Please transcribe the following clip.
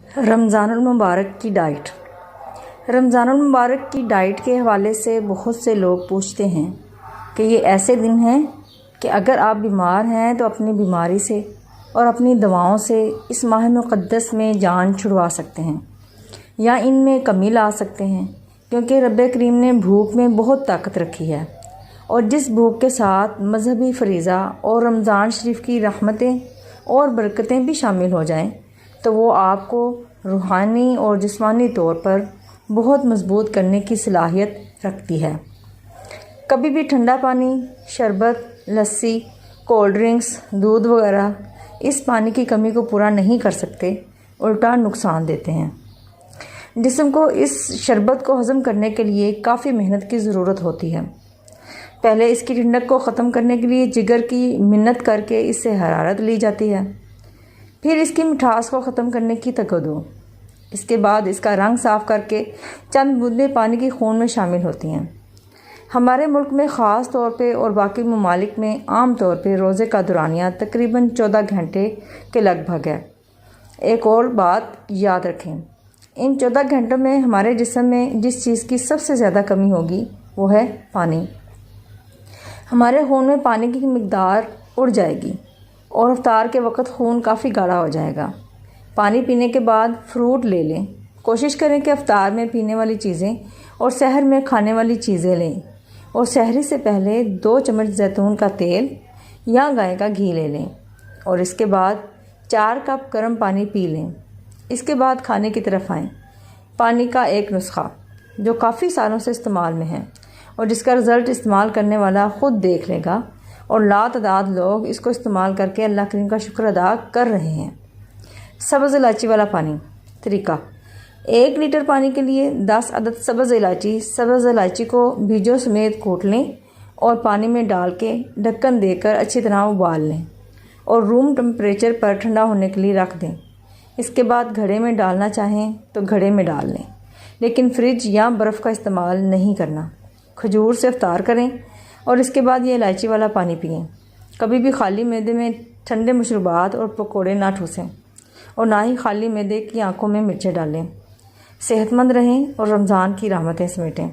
रमज़ानुल मुबारक की डाइट। रमज़ानुल मुबारक की डाइट के हवाले से बहुत से लोग पूछते हैं कि ये ऐसे दिन हैं कि अगर आप बीमार हैं तो अपनी बीमारी से और अपनी दवाओं से इस माह मुक़द्दस में जान छुड़वा सकते हैं या इनमें कमी ला सकते हैं, क्योंकि रब करीम ने भूख में बहुत ताकत रखी है और जिस भूख के साथ मजहबी फरीज़ा और रमज़ान शरीफ की रहमतें और बरकतें भी शामिल हो जाएं तो वो आपको रूहानी और जिस्मानी तौर पर बहुत मजबूत करने की सलाहियत रखती है। कभी भी ठंडा पानी, शरबत, लस्सी, कोल्ड ड्रिंक्स, दूध वगैरह इस पानी की कमी को पूरा नहीं कर सकते, उल्टा नुकसान देते हैं। जिस्म को इस शरबत को हज़म करने के लिए काफ़ी मेहनत की ज़रूरत होती है। पहले इसकी ठंडक को ख़त्म करने के लिए जिगर की मिन्नत करके इससे हरारत ली जाती है, फिर इसकी मिठास को ख़त्म करने की तकदो। इसके बाद इसका रंग साफ़ करके चंद बूंदें पानी की खून में शामिल होती हैं। हमारे मुल्क में ख़ास तौर पे और बाकी ममालिक में आम तौर पे रोज़े का दौरानिया तकरीबन 14 घंटे के लगभग है। एक और बात याद रखें, इन 14 घंटों में हमारे जिस्म में जिस चीज़ की सबसे ज़्यादा कमी होगी वो है पानी। हमारे खून में पानी की मकदार उड़ जाएगी और इफ्तार के वक़्त खून काफ़ी गाढ़ा हो जाएगा। पानी पीने के बाद फ्रूट ले लें। कोशिश करें कि इफ्तार में पीने वाली चीज़ें और सहर में खाने वाली चीज़ें लें और सहरी से पहले 2 चम्मच जैतून का तेल या गाय का घी ले लें और इसके बाद 4 कप गर्म पानी पी लें। इसके बाद खाने की तरफ आएँ। पानी का एक नुस्खा जो काफ़ी सालों से इस्तेमाल में है और जिसका रिज़ल्ट इस्तेमाल करने वाला ख़ुद देख लेगा और लातादाद लोग इसको इस्तेमाल करके अल्लाह करीम का शुक्र अदा कर रहे हैं। सब्ज़ इलायची वाला पानी। तरीका: 1 लीटर पानी के लिए 10 अदद सब्ज़ इलायची को बीजों समेत कूट लें और पानी में डाल के ढक्कन देकर अच्छी तरह उबाल लें और रूम टेम्परेचर पर ठंडा होने के लिए रख दें। इसके बाद घड़े में डालना चाहें तो घड़े में डाल लें, लेकिन फ्रिज या बर्फ़ का इस्तेमाल नहीं करना। खजूर से इफ्तार करें और इसके बाद ये इलायची वाला पानी पिएं। कभी भी खाली मैदे में ठंडे मशरूबात और पकोड़े ना ठूसें और ना ही खाली मैदे की आंखों में मिर्चें डालें। सेहतमंद रहें और रमज़ान की रहमतें समेटें।